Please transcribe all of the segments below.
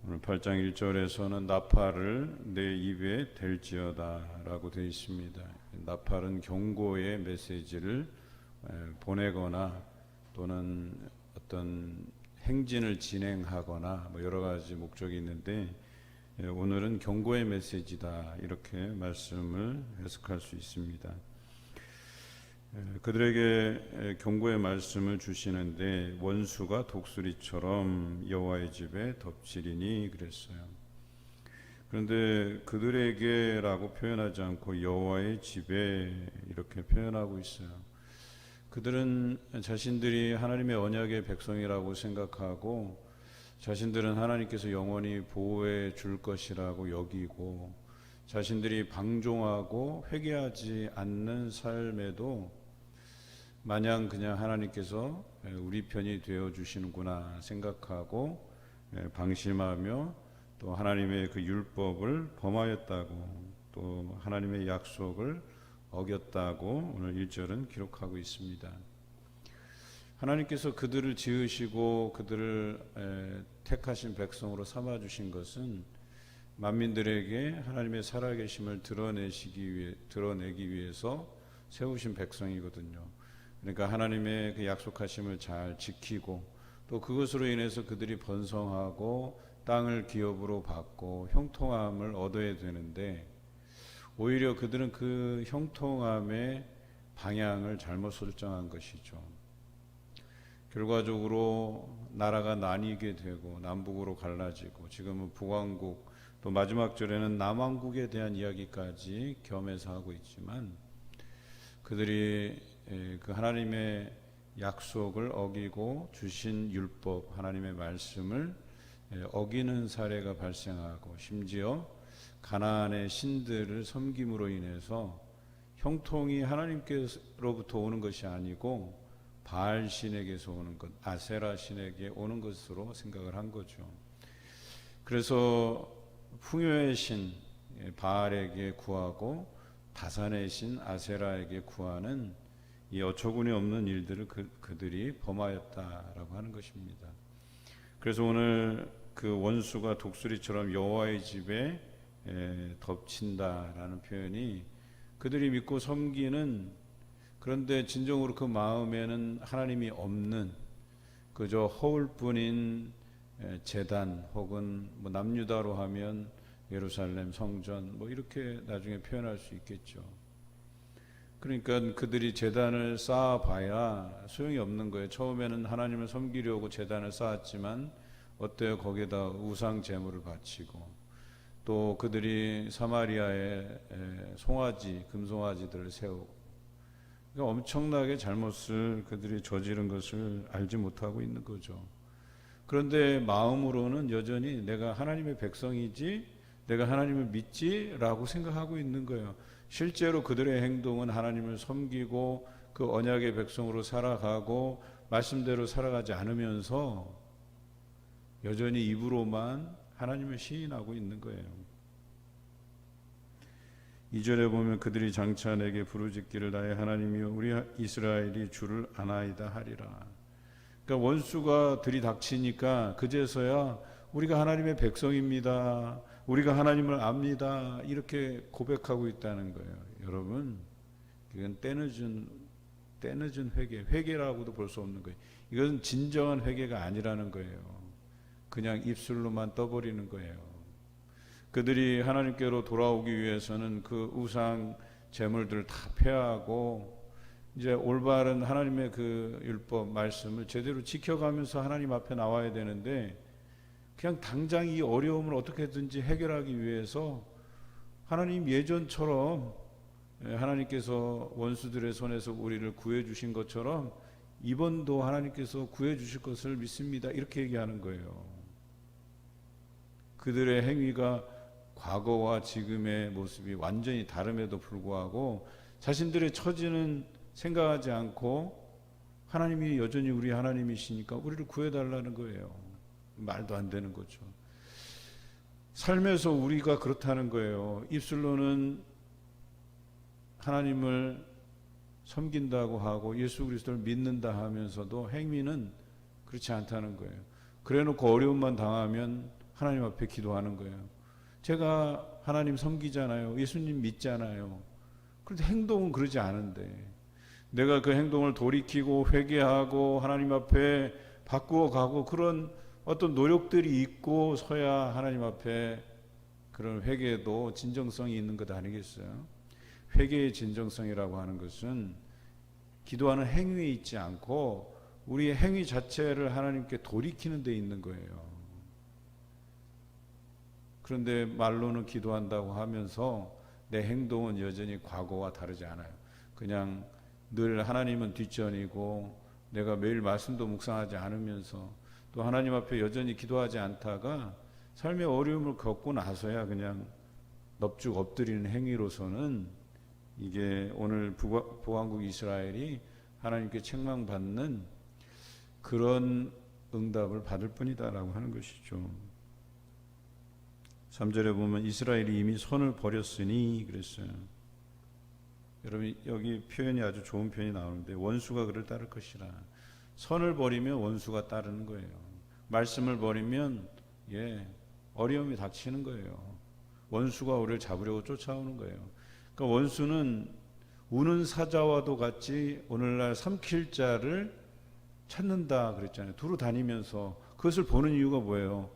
오늘 8장 1절에서는 나팔을 내 입에 댈지어다 라고 되어 있습니다. 나팔은 경고의 메시지를 보내거나 또는 어떤 행진을 진행하거나 여러 가지 목적이 있는데, 오늘은 경고의 메시지다 이렇게 말씀을 해석할 수 있습니다. 그들에게 경고의 말씀을 주시는데 원수가 독수리처럼 여호와의 집에 덮치리니 그랬어요. 그런데 그들에게라고 표현하지 않고 여호와의 집에 이렇게 표현하고 있어요. 그들은 자신들이 하나님의 언약의 백성이라고 생각하고 자신들은 하나님께서 영원히 보호해 줄 것이라고 여기고 자신들이 방종하고 회개하지 않는 삶에도 마냥 그냥 하나님께서 우리 편이 되어 주시는구나 생각하고 방심하며 또 하나님의 그 율법을 범하였다고, 또 하나님의 약속을 어겼다고 오늘 1절은 기록하고 있습니다. 하나님께서 그들을 지으시고 그들을 택하신 백성으로 삼아주신 것은 만민들에게 하나님의 살아계심을 드러내기 위해서 세우신 백성이거든요. 그러니까 하나님의 그 약속하심을 잘 지키고 또 그것으로 인해서 그들이 번성하고 땅을 기업으로 받고 형통함을 얻어야 되는데, 오히려 그들은 그 형통함의 방향을 잘못 설정한 것이죠. 결과적으로 나라가 나뉘게 되고 남북으로 갈라지고 지금은 북왕국, 또 마지막 절에는 남왕국에 대한 이야기까지 겸해서 하고 있지만, 그들이 그 하나님의 약속을 어기고 주신 율법, 하나님의 말씀을 어기는 사례가 발생하고, 심지어 가나안의 신들을 섬김으로 인해서 형통이 하나님께로부터 오는 것이 아니고 바알 신에게서 오는 것, 아세라 신에게 오는 것으로 생각을 한 거죠. 그래서 풍요의 신 바알에게 구하고 다산의 신 아세라에게 구하는 이 어처구니 없는 일들을 그들이 범하였다라고 하는 것입니다. 그래서 오늘 그 원수가 독수리처럼 여호와의 집에 덮친다라는 표현이, 그들이 믿고 섬기는, 그런데 진정으로 그 마음에는 하나님이 없는 그저 허울뿐인 제단, 혹은 남유다로 하면 예루살렘 성전 이렇게 나중에 표현할 수 있겠죠. 그러니까 그들이 제단을 쌓아봐야 소용이 없는 거예요. 처음에는 하나님을 섬기려고 제단을 쌓았지만 어때요? 거기에다 우상 제물을 바치고, 또 그들이 사마리아에 송아지, 금송아지들을 세우고, 그러니까 엄청나게 잘못을 그들이 저지른 것을 알지 못하고 있는 거죠. 그런데 마음으로는 여전히 내가 하나님의 백성이지, 내가 하나님을 믿지 라고 생각하고 있는 거예요. 실제로 그들의 행동은 하나님을 섬기고 그 언약의 백성으로 살아가고 말씀대로 살아가지 않으면서 여전히 입으로만 하나님을 시인하고 있는 거예요. 2절에 보면 그들이 장차 내게 부르짖기를 나의 하나님이여 우리 이스라엘이 주를 아나이다 하리라. 그러니까 원수가 들이닥치니까 그제서야 우리가 하나님의 백성입니다, 우리가 하나님을 압니다, 이렇게 고백하고 있다는 거예요. 여러분, 이건 때늦은 회개라고도 볼 수 없는 거예요. 이건 진정한 회개가 아니라는 거예요. 그냥 입술로만 떠버리는 거예요. 그들이 하나님께로 돌아오기 위해서는 그 우상 제물들을 다 폐하고 이제 올바른 하나님의 그 율법 말씀을 제대로 지켜가면서 하나님 앞에 나와야 되는데, 그냥 당장 이 어려움을 어떻게든지 해결하기 위해서 하나님 예전처럼 하나님께서 원수들의 손에서 우리를 구해 주신 것처럼 이번도 하나님께서 구해 주실 것을 믿습니다, 이렇게 얘기하는 거예요. 그들의 행위가 과거와 지금의 모습이 완전히 다름에도 불구하고 자신들의 처지는 생각하지 않고 하나님이 여전히 우리 하나님이시니까 우리를 구해달라는 거예요. 말도 안 되는 거죠. 삶에서 우리가 그렇다는 거예요. 입술로는 하나님을 섬긴다고 하고 예수 그리스도를 믿는다 하면서도 행위는 그렇지 않다는 거예요. 그래놓고 어려움만 당하면 하나님 앞에 기도하는 거예요. 제가 하나님 섬기잖아요. 예수님 믿잖아요. 그런데 행동은 그러지 않은데 내가 그 행동을 돌이키고 회개하고 하나님 앞에 바꾸어 가고 그런 어떤 노력들이 있고 서야 하나님 앞에 그런 회개도 진정성이 있는 것 아니겠어요? 회개의 진정성이라고 하는 것은 기도하는 행위에 있지 않고 우리의 행위 자체를 하나님께 돌이키는 데 있는 거예요. 그런데 말로는 기도한다고 하면서 내 행동은 여전히 과거와 다르지 않아요. 그냥 늘 하나님은 뒷전이고 내가 매일 말씀도 묵상하지 않으면서 또 하나님 앞에 여전히 기도하지 않다가 삶의 어려움을 겪고 나서야 그냥 넙죽 엎드리는 행위로서는 이게 오늘 북왕국 이스라엘이 하나님께 책망받는 그런 응답을 받을 뿐이다라고 하는 것이죠. 3절에 보면 이스라엘이 이미 손을 버렸으니 그랬어요. 여러분 여기 표현이 아주 좋은 표현이 나오는데 원수가 그를 따를 것이라. 선을 버리면 원수가 따르는 거예요. 말씀을 버리면 어려움이 닥치는 거예요. 원수가 우리를 잡으려고 쫓아오는 거예요. 그러니까 원수는 우는 사자와도 같이 오늘날 삼킬 자를 찾는다 그랬잖아요. 두루 다니면서 그것을 보는 이유가 뭐예요?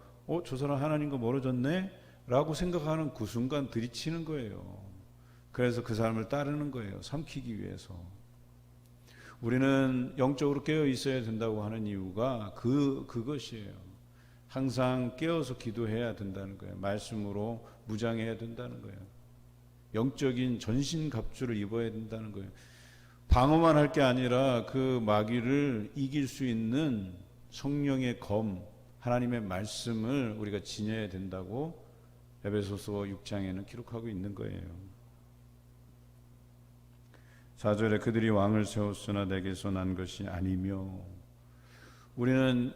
저 사람 하나님과 멀어졌네? 라고 생각하는 그 순간 들이치는 거예요. 그래서 그 사람을 따르는 거예요. 삼키기 위해서. 우리는 영적으로 깨어 있어야 된다고 하는 이유가 그것이에요. 항상 깨어서 기도해야 된다는 거예요. 말씀으로 무장해야 된다는 거예요. 영적인 전신갑주를 입어야 된다는 거예요. 방어만 할 게 아니라 그 마귀를 이길 수 있는 성령의 검, 하나님의 말씀을 우리가 지녀야 된다고 에베소서 6장에는 기록하고 있는 거예요. 4절에 그들이 왕을 세웠으나 내게서 난 것이 아니며, 우리는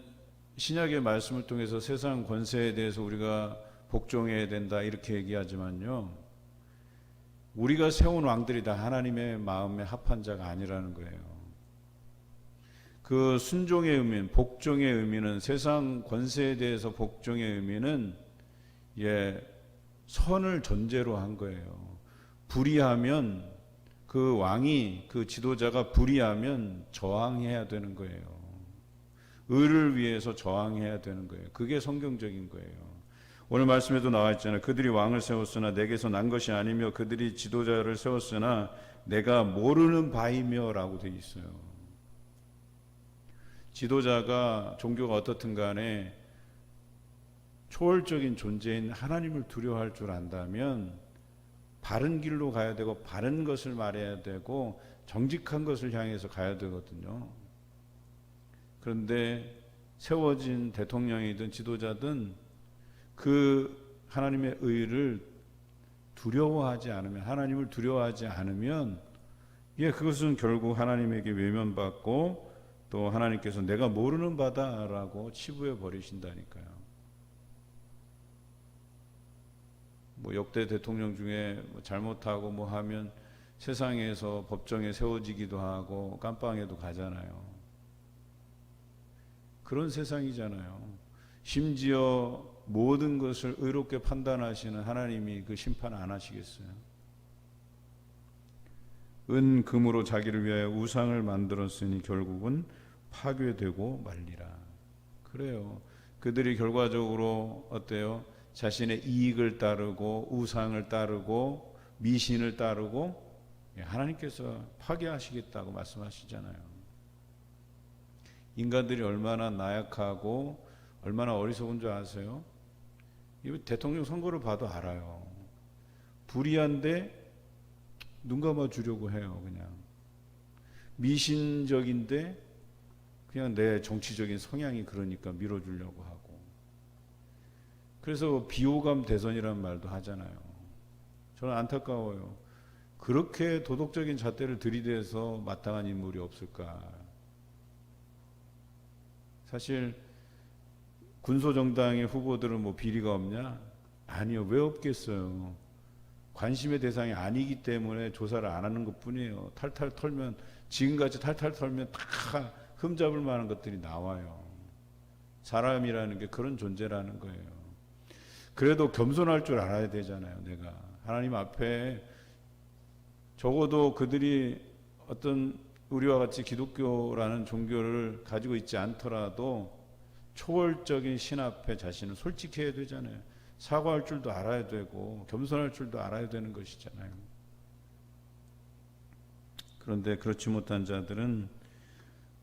신약의 말씀을 통해서 세상 권세에 대해서 우리가 복종해야 된다 이렇게 얘기하지만요, 우리가 세운 왕들이 다 하나님의 마음에 합한 자가 아니라는 거예요. 그 순종의 의미는, 복종의 의미는, 세상 권세에 대해서 복종의 의미는 선을 전제로 한 거예요. 불의하면 그 왕이, 그 지도자가 불의하면 저항해야 되는 거예요. 의를 위해서 저항해야 되는 거예요. 그게 성경적인 거예요. 오늘 말씀에도 나와 있잖아요. 그들이 왕을 세웠으나 내게서 난 것이 아니며 그들이 지도자를 세웠으나 내가 모르는 바이며 라고 되어 있어요. 지도자가 종교가 어떻든 간에 초월적인 존재인 하나님을 두려워할 줄 안다면 바른 길로 가야 되고 바른 것을 말해야 되고 정직한 것을 향해서 가야 되거든요. 그런데 세워진 대통령이든 지도자든 그 하나님의 의를 두려워하지 않으면, 하나님을 두려워하지 않으면 그것은 결국 하나님에게 외면받고 또 하나님께서 내가 모르는 바다라고 치부해 버리신다니까요. 역대 대통령 중에 잘못하고 하면 세상에서 법정에 세워지기도 하고 깜빵에도 가잖아요. 그런 세상이잖아요. 심지어 모든 것을 의롭게 판단하시는 하나님이 그 심판 안 하시겠어요? 은 금으로 자기를 위하여 우상을 만들었으니 결국은 파괴되고 말리라. 그래요. 그들이 결과적으로 어때요? 자신의 이익을 따르고 우상을 따르고 미신을 따르고 하나님께서 파괴하시겠다고 말씀하시잖아요. 인간들이 얼마나 나약하고 얼마나 어리석은 줄 아세요? 이 대통령 선거를 봐도 알아요. 불의한데 눈 감아 주려고 해요. 그냥 미신적인데 그냥 내 정치적인 성향이 그러니까 밀어주려고 하고. 그래서 비호감 대선이라는 말도 하잖아요. 저는 안타까워요. 그렇게 도덕적인 잣대를 들이대서 마땅한 인물이 없을까. 사실 군소정당의 후보들은 비리가 없냐? 아니요. 왜 없겠어요? 관심의 대상이 아니기 때문에 조사를 안 하는 것뿐이에요. 탈탈 털면, 지금같이 탈탈 털면 다 흠잡을 만한 것들이 나와요. 사람이라는 게 그런 존재라는 거예요. 그래도 겸손할 줄 알아야 되잖아요. 내가 하나님 앞에 적어도 그들이 어떤 우리와 같이 기독교라는 종교를 가지고 있지 않더라도 초월적인 신 앞에 자신을 솔직히 해야 되잖아요. 사과할 줄도 알아야 되고 겸손할 줄도 알아야 되는 것이잖아요. 그런데 그렇지 못한 자들은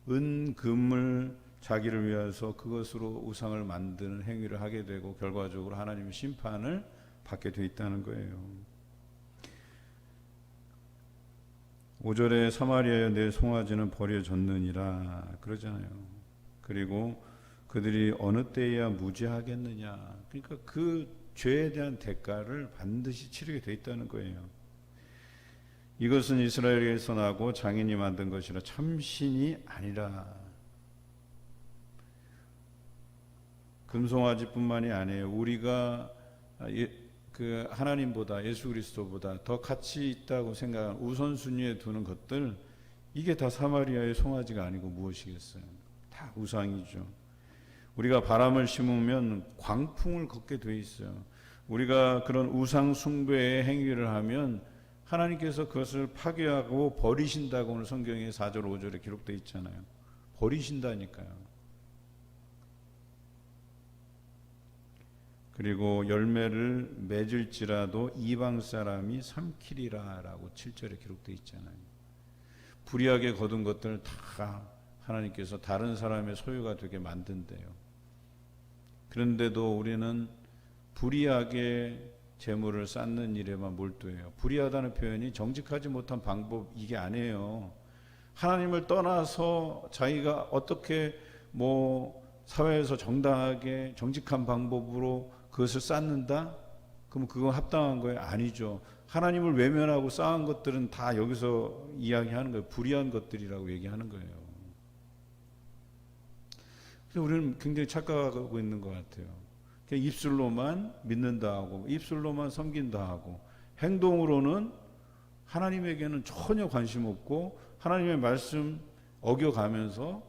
은금을 자기를 위해서 그것으로 우상을 만드는 행위를 하게 되고 결과적으로 하나님의 심판을 받게 돼 있다는 거예요. 5절에 사마리아여 내 송아지는 버려졌느니라 그러잖아요. 그리고 그들이 어느 때에야 무죄하겠느냐. 그러니까 그 죄에 대한 대가를 반드시 치르게 돼 있다는 거예요. 이것은 이스라엘에서 나고 장인이 만든 것이라 참신이 아니라. 금송아지뿐만이 아니에요. 우리가 그 하나님보다 예수 그리스도보다 더 가치 있다고 생각하는 우선순위에 두는 것들, 이게 다 사마리아의 송아지가 아니고 무엇이겠어요? 다 우상이죠. 우리가 바람을 심으면 광풍을 걷게 돼 있어요. 우리가 그런 우상 숭배의 행위를 하면 하나님께서 그것을 파괴하고 버리신다고 오늘 성경에 4절 5절에 기록되어 있잖아요. 버리신다니까요. 그리고 열매를 맺을지라도 이방 사람이 삼키리라 라고 7절에 기록되어 있잖아요. 불의하게 거둔 것들 다 하나님께서 다른 사람의 소유가 되게 만든대요. 그런데도 우리는 불의하게 재물을 쌓는 일에만 몰두해요. 불의하다는 표현이 정직하지 못한 방법, 이게 아니에요. 하나님을 떠나서 자기가 어떻게 사회에서 정당하게 정직한 방법으로 그것을 쌓는다? 그럼 그건 합당한 거예요? 아니죠. 하나님을 외면하고 쌓은 것들은 다 여기서 이야기하는 거예요. 불의한 것들이라고 얘기하는 거예요. 그래서 우리는 굉장히 착각하고 있는 것 같아요. 그냥 입술로만 믿는다 하고 입술로만 섬긴다 하고 행동으로는 하나님에게는 전혀 관심 없고 하나님의 말씀 어겨가면서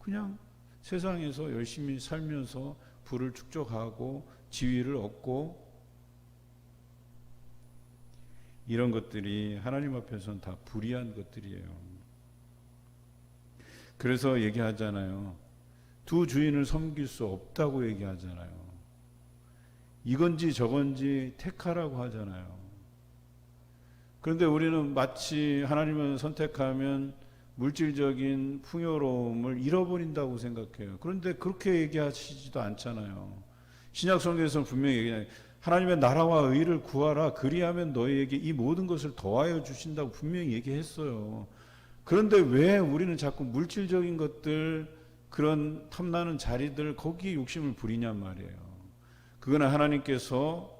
그냥 세상에서 열심히 살면서 부를 축적하고 지위를 얻고, 이런 것들이 하나님 앞에서는 다 불의한 것들이에요. 그래서 얘기하잖아요. 두 주인을 섬길 수 없다고 얘기하잖아요. 이건지 저건지 택하라고 하잖아요. 그런데 우리는 마치 하나님을 선택하면 물질적인 풍요로움을 잃어버린다고 생각해요. 그런데 그렇게 얘기하시지도 않잖아요. 신약 성경에서는 분명히 얘기해요. 하나님의 나라와 의를 구하라. 그리하면 너희에게 이 모든 것을 더하여 주신다고 분명히 얘기했어요. 그런데 왜 우리는 자꾸 물질적인 것들, 그런 탐나는 자리들, 거기에 욕심을 부리냔 말이에요. 그거는 하나님께서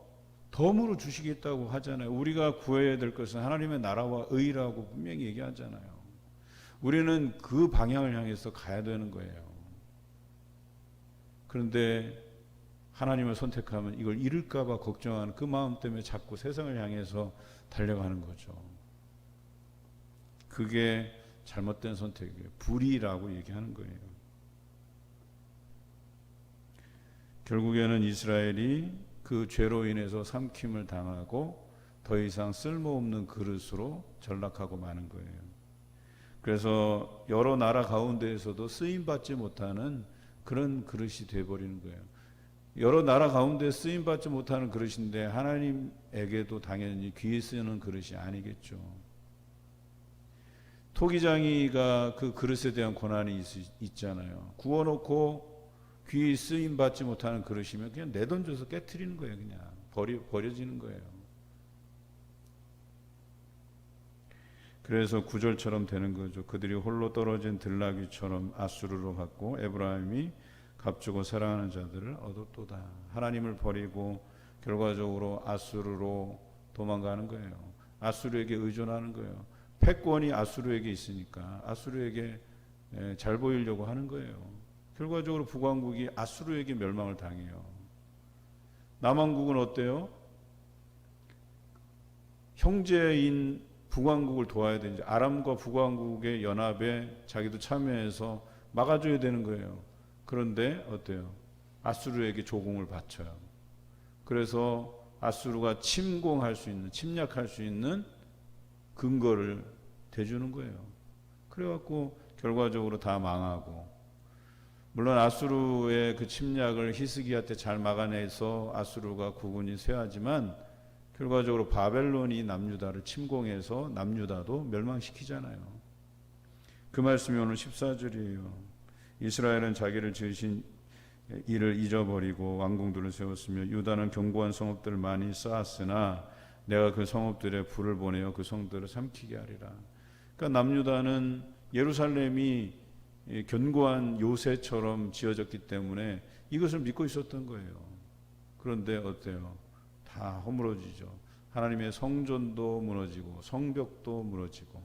덤으로 주시겠다고 하잖아요. 우리가 구해야 될 것은 하나님의 나라와 의라고 분명히 얘기하잖아요. 우리는 그 방향을 향해서 가야 되는 거예요. 그런데 하나님을 선택하면 이걸 잃을까 봐 걱정하는 그 마음 때문에 자꾸 세상을 향해서 달려가는 거죠. 그게 잘못된 선택이에요. 불의라고 얘기하는 거예요. 결국에는 이스라엘이 그 죄로 인해서 삼킴을 당하고 더 이상 쓸모없는 그릇으로 전락하고 마는 거예요. 그래서 여러 나라 가운데에서도 쓰임받지 못하는 그런 그릇이 되어버리는 거예요. 여러 나라 가운데 쓰임받지 못하는 그릇인데 하나님에게도 당연히 귀에 쓰는 그릇이 아니겠죠. 토기장이가 그 그릇에 대한 권한이 있잖아요. 구워놓고 귀에 쓰임받지 못하는 그릇이면 그냥 내던져서 깨트리는 거예요. 그냥 버려지는 거예요. 그래서 구절처럼 되는 거죠. 그들이 홀로 떨어진 들나귀처럼 아수르로 갔고 에브라임이 값주고 사랑하는 자들을 얻었도다. 하나님을 버리고 결과적으로 아수르로 도망가는 거예요. 아수르에게 의존하는 거예요. 패권이 아수르에게 있으니까 아수르에게 잘 보이려고 하는 거예요. 결과적으로 북왕국이 아수르에게 멸망을 당해요. 남왕국은 어때요? 형제인 북왕국을 도와야 되는지 아람과 북왕국의 연합에 자기도 참여해서 막아줘야 되는 거예요. 그런데 어때요? 아수르에게 조공을 바쳐요. 그래서 아수르가 침공할 수 있는, 침략할 수 있는 근거를 대주는 거예요. 그래갖고 결과적으로 다 망하고, 물론 아수르의 그 침략을 히스기야 때 잘 막아내서 아수르가 국군이 쇠하지만 결과적으로 바벨론이 남유다를 침공해서 남유다도 멸망시키잖아요. 그 말씀이 오늘 14절이에요. 이스라엘은 자기를 지으신 이를 잊어버리고 왕궁들을 세웠으며 유다는 견고한 성읍들을 많이 쌓았으나 내가 그 성읍들에 불을 보내어 그 성들을 삼키게 하리라. 그러니까 남유다는 예루살렘이 견고한 요새처럼 지어졌기 때문에 이것을 믿고 있었던 거예요. 그런데 어때요? 다 허물어지죠. 하나님의 성전도 무너지고 성벽도 무너지고.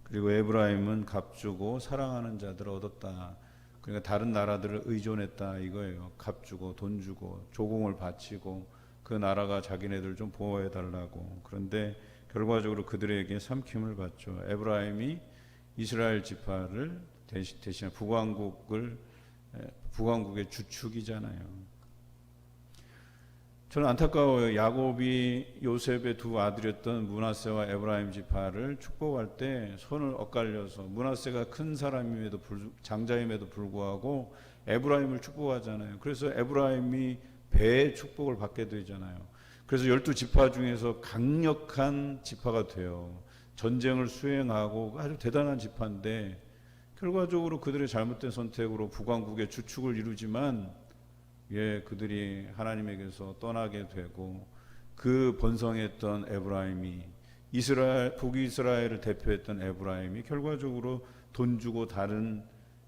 그리고 에브라임은 값주고 사랑하는 자들을 얻었다. 그러니까 다른 나라들을 의존했다 이거예요. 값주고 돈 주고 조공을 바치고 그 나라가 자기네들 좀 보호해 달라고. 그런데 결과적으로 그들에게 삼킴을 받죠. 에브라임이 이스라엘 지파를 대신 북왕국의 주축이잖아요. 저는 안타까워요. 야곱이 요셉의 두 아들이었던 므낫세와 에브라임 지파를 축복할 때 손을 엇갈려서 므낫세가 큰 사람임에도 장자임에도 불구하고 에브라임을 축복하잖아요. 그래서 에브라임이 배의 축복을 받게 되잖아요. 그래서 12지파 중에서 강력한 지파가 돼요. 전쟁을 수행하고 아주 대단한 지파인데 결과적으로 그들의 잘못된 선택으로 북왕국의 주축을 이루지만 그들이 하나님에게서 떠나게 되고 그 번성했던 에브라임이 북이스라엘을 대표했던 에브라임이 결과적으로 돈 주고 다른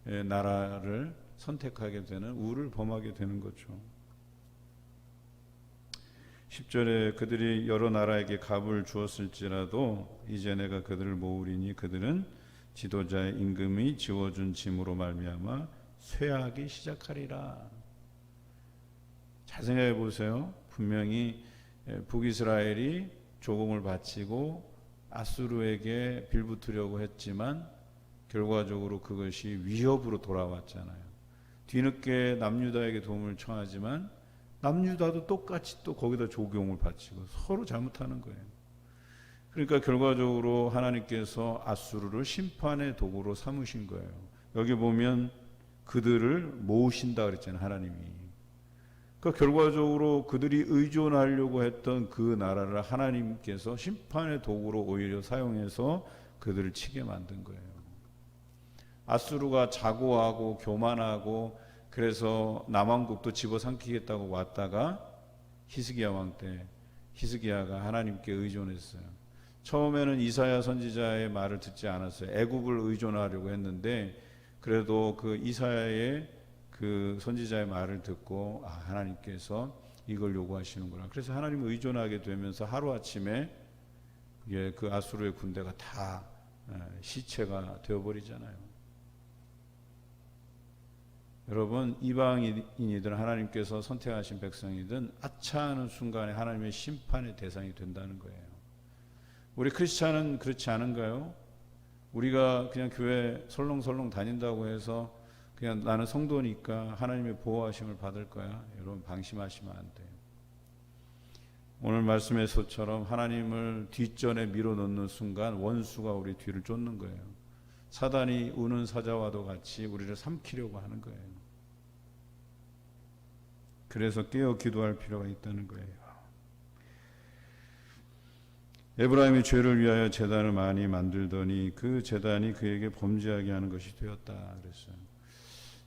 나라를 선택하게 되는 우를 범하게 되는 거죠. 10절에 그들이 여러 나라에게 값을 주었을지라도 이제 내가 그들을 모으리니 그들은 지도자의 임금이 지워준 짐으로 말미암아 쇠하기 시작하리라. 잘 생각해 보세요. 분명히 북이스라엘이 조공을 바치고 아수르에게 빌붙으려고 했지만 결과적으로 그것이 위협으로 돌아왔잖아요. 뒤늦게 남유다에게 도움을 청하지만 남유다도 똑같이 또 거기다 조공을 바치고 서로 잘못하는 거예요. 그러니까 결과적으로 하나님께서 아수르를 심판의 도구로 삼으신 거예요. 여기 보면 그들을 모으신다 그랬잖아요. 하나님이. 그러니까 결과적으로 그들이 의존하려고 했던 그 나라를 하나님께서 심판의 도구로 오히려 사용해서 그들을 치게 만든 거예요. 아수르가 자고하고 교만하고 그래서 남왕국도 집어삼키겠다고 왔다가 히스기야 왕 때 히스기야가 하나님께 의존했어요. 처음에는 이사야 선지자의 말을 듣지 않았어요. 애굽을 의존하려고 했는데 그래도 그 이사야의 그 선지자의 말을 듣고 하나님께서 이걸 요구하시는구나. 그래서 하나님을 의존하게 되면서 하루아침에 그 아수르의 군대가 다 시체가 되어버리잖아요. 여러분, 이방인이든 하나님께서 선택하신 백성이든 아차하는 순간에 하나님의 심판의 대상이 된다는 거예요. 우리 크리스찬은 그렇지 않은가요? 우리가 그냥 교회 설렁설렁 다닌다고 해서 그냥 나는 성도니까 하나님의 보호하심을 받을 거야. 여러분 방심하시면 안 돼요. 오늘 말씀에서처럼 하나님을 뒷전에 밀어넣는 순간 원수가 우리 뒤를 쫓는 거예요. 사단이 우는 사자와도 같이 우리를 삼키려고 하는 거예요. 그래서 깨어 기도할 필요가 있다는 거예요. 에브라임이 죄를 위하여 제단을 많이 만들더니 그 제단이 그에게 범죄하게 하는 것이 되었다 그랬어요.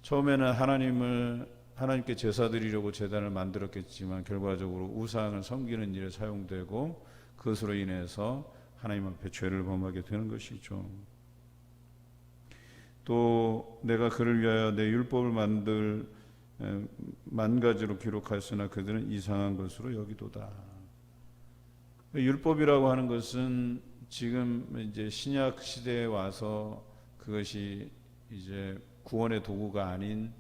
처음에는 하나님께 제사 드리려고 제단을 만들었겠지만 결과적으로 우상을 섬기는 일에 사용되고 그것으로 인해서 하나님 앞에 죄를 범하게 되는 것이죠. 또 내가 그를 위하여 내 율법을 만 가지로 기록하였으나 그들은 이상한 것으로 여기도다. 율법이라고 하는 것은 지금 이제 신약 시대에 와서 그것이 이제 구원의 도구가 아닌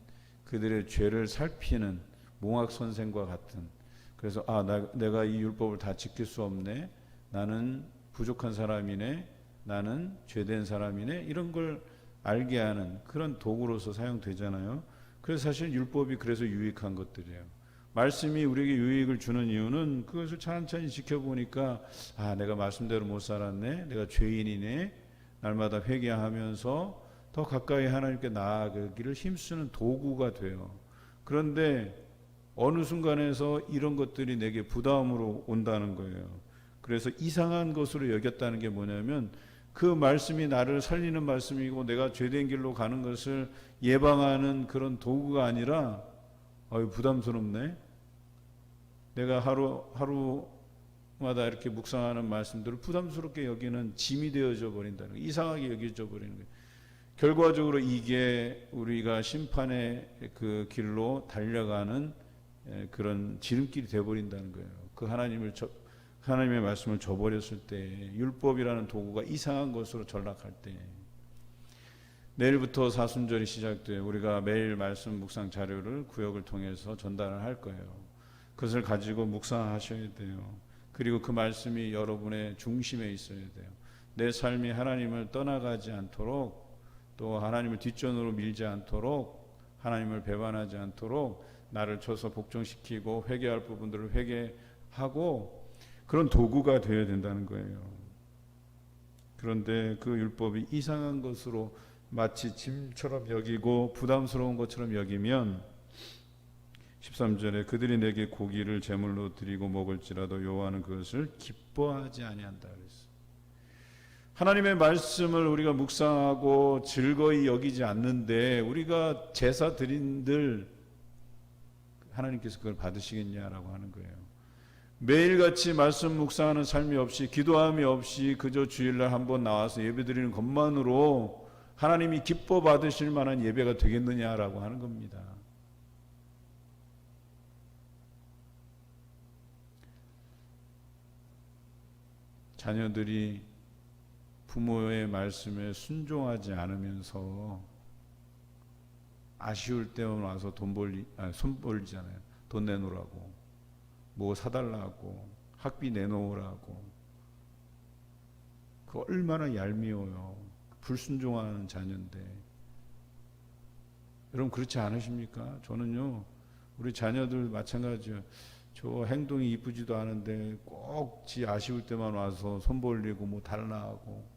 그들의 죄를 살피는 몽학 선생과 같은. 그래서 내가 이 율법을 다 지킬 수 없네. 나는 부족한 사람이네. 나는 죄된 사람이네. 이런 걸 알게 하는 그런 도구로서 사용되잖아요. 그래서 사실 율법이 그래서 유익한 것들이에요. 말씀이 우리에게 유익을 주는 이유는 그것을 천천히 지켜보니까 내가 말씀대로 못 살았네, 내가 죄인이네, 날마다 회개하면서 더 가까이 하나님께 나아가기를 힘쓰는 도구가 돼요. 그런데 어느 순간에서 이런 것들이 내게 부담으로 온다는 거예요. 그래서 이상한 것으로 여겼다는 게 뭐냐면 그 말씀이 나를 살리는 말씀이고 내가 죄된 길로 가는 것을 예방하는 그런 도구가 아니라 부담스럽네. 내가 하루마다 이렇게 묵상하는 말씀들을 부담스럽게 여기는 짐이 되어져 버린다는 거예요. 이상하게 여겨져 버리는 거예요. 결과적으로 이게 우리가 심판의 그 길로 달려가는 그런 지름길이 되어버린다는 거예요. 그 하나님의 말씀을 저버렸을 때, 율법이라는 도구가 이상한 것으로 전락할 때. 내일부터 사순절이 시작돼요. 우리가 매일 말씀 묵상 자료를 구역을 통해서 전달을 할 거예요. 그것을 가지고 묵상하셔야 돼요. 그리고 그 말씀이 여러분의 중심에 있어야 돼요. 내 삶이 하나님을 떠나가지 않도록, 또 하나님을 뒷전으로 밀지 않도록, 하나님을 배반하지 않도록 나를 쳐서 복종시키고 회개할 부분들을 회개하고 그런 도구가 되어야 된다는 거예요. 그런데 그 율법이 이상한 것으로 마치 짐처럼 여기고 부담스러운 것처럼 여기면 13절에 그들이 내게 고기를 제물로 드리고 먹을지라도 여호와는 그것을 기뻐하지 아니한다 그랬어요. 하나님의 말씀을 우리가 묵상하고 즐거이 여기지 않는데 우리가 제사 드린들 하나님께서 그걸 받으시겠냐라고 하는 거예요. 매일같이 말씀 묵상하는 삶이 없이, 기도함이 없이 그저 주일날 한번 나와서 예배드리는 것만으로 하나님이 기뻐 받으실 만한 예배가 되겠느냐라고 하는 겁니다. 자녀들이 부모의 말씀에 순종하지 않으면서 아쉬울 때만 와서 손 벌리잖아요. 돈 내놓으라고, 뭐 사달라고, 학비 내놓으라고. 그 얼마나 얄미워요. 불순종하는 자녀인데. 여러분 그렇지 않으십니까? 저는요, 우리 자녀들 마찬가지예요. 저 행동이 이쁘지도 않은데 꼭 지 아쉬울 때만 와서 손 벌리고 뭐 달라고.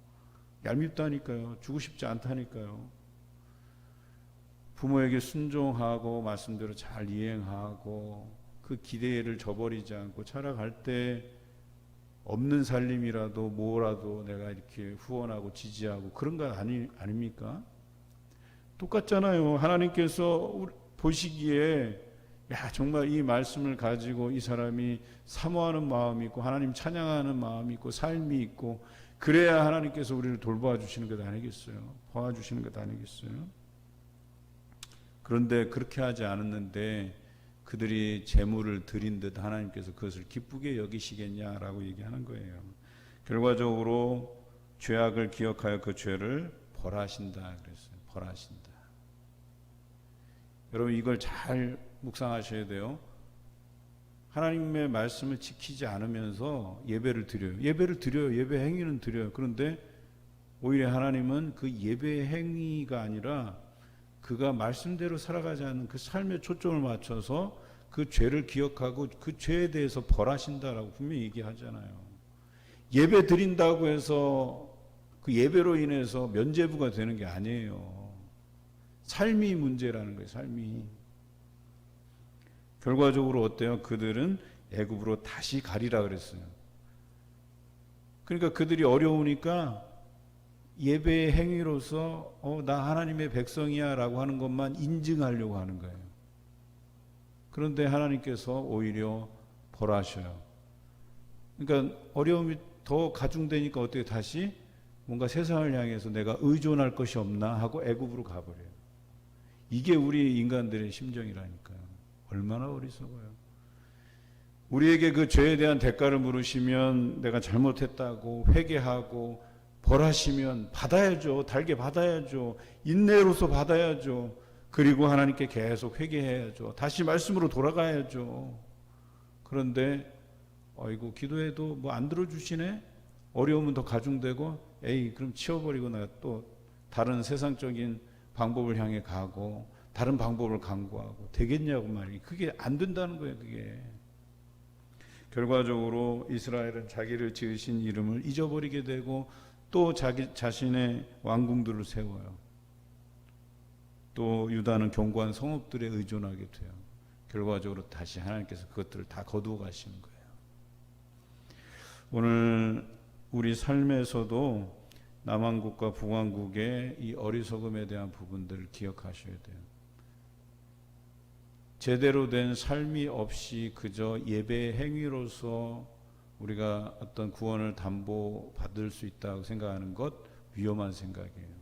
얄밉다니까요. 주고 싶지 않다니까요. 부모에게 순종하고 말씀대로 잘 이행하고 그 기대를 저버리지 않고 살아갈 때 없는 살림이라도 뭐라도 내가 이렇게 후원하고 지지하고 그런 거 아닙니까? 똑같잖아요. 하나님께서 보시기에 정말 이 말씀을 가지고 이 사람이 사모하는 마음이 있고 하나님 찬양하는 마음이 있고 삶이 있고 그래야 하나님께서 우리를 돌봐 주시는 것 아니겠어요? 도와주시는 것 아니겠어요? 그런데 그렇게 하지 않았는데 그들이 제물을 드린 듯 하나님께서 그것을 기쁘게 여기시겠냐라고 얘기하는 거예요. 결과적으로 죄악을 기억하여 그 죄를 벌하신다 그랬어요. 벌하신다. 여러분 이걸 잘 묵상하셔야 돼요. 하나님의 말씀을 지키지 않으면서 예배를 드려요. 예배 행위는 드려요. 그런데 오히려 하나님은 그 예배 행위가 아니라 그가 말씀대로 살아가지 않는 그 삶에 초점을 맞춰서 그 죄를 기억하고 그 죄에 대해서 벌하신다라고 분명히 얘기하잖아요. 예배 드린다고 해서 그 예배로 인해서 면죄부가 되는 게 아니에요. 삶이 문제라는 거예요. 삶이. 결과적으로 어때요? 그들은 애굽으로 다시 가리라 그랬어요. 그러니까 그들이 어려우니까 예배의 행위로서 나 하나님의 백성이야 라고 하는 것만 인증하려고 하는 거예요. 그런데 하나님께서 오히려 벌하셔요. 그러니까 어려움이 더 가중되니까 어떻게 다시 뭔가 세상을 향해서 내가 의존할 것이 없나 하고 애굽으로 가버려요. 이게 우리 인간들의 심정이라니까요. 얼마나 어리석어요. 우리에게 그 죄에 대한 대가를 물으시면 내가 잘못했다고 회개하고 벌하시면 받아야죠. 달게 받아야죠. 인내로서 받아야죠. 그리고 하나님께 계속 회개해야죠. 다시 말씀으로 돌아가야죠. 그런데 어이구 기도해도 뭐 안 들어주시네. 어려움은 더 가중되고 그럼 치워버리고 내가 또 다른 세상적인 방법을 향해 가고 다른 방법을 강구하고 되겠냐고 말이에요. 그게 안 된다는 거예요. 그게 결과적으로 이스라엘은 자기를 지으신 이름을 잊어버리게 되고 또 자기 자신의 왕궁들을 세워요. 또 유다는 견고한 성읍들에 의존하게 돼요. 결과적으로 다시 하나님께서 그것들을 다 거두어 가시는 거예요. 오늘 우리 삶에서도 남한국과 북한국의 이 어리석음에 대한 부분들을 기억하셔야 돼요. 제대로 된 삶이 없이 그저 예배 행위로서 우리가 어떤 구원을 담보받을 수 있다고 생각하는 것 위험한 생각이에요.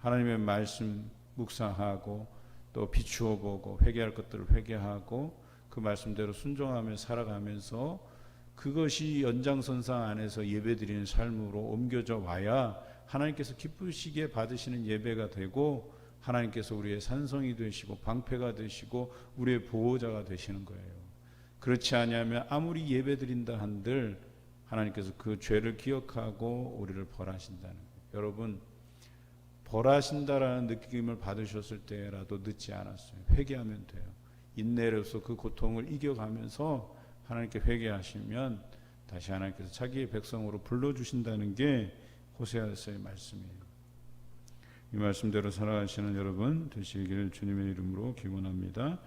하나님의 말씀 묵상하고 또 비추어 보고 회개할 것들을 회개하고 그 말씀대로 순종하며 살아가면서 그것이 연장선상 안에서 예배드리는 삶으로 옮겨져 와야 하나님께서 기쁘시게 받으시는 예배가 되고 하나님께서 우리의 산성이 되시고 방패가 되시고 우리의 보호자가 되시는 거예요. 그렇지 않으면 아무리 예배드린다 한들 하나님께서 그 죄를 기억하고 우리를 벌하신다는 거예요. 여러분, 벌하신다라는 느낌을 받으셨을 때라도 늦지 않았어요. 회개하면 돼요. 인내로서 그 고통을 이겨가면서 하나님께 회개하시면 다시 하나님께서 자기의 백성으로 불러주신다는 게 호세아서의 말씀이에요. 이 말씀대로 살아가시는 여러분 되시기를 주님의 이름으로 기원합니다.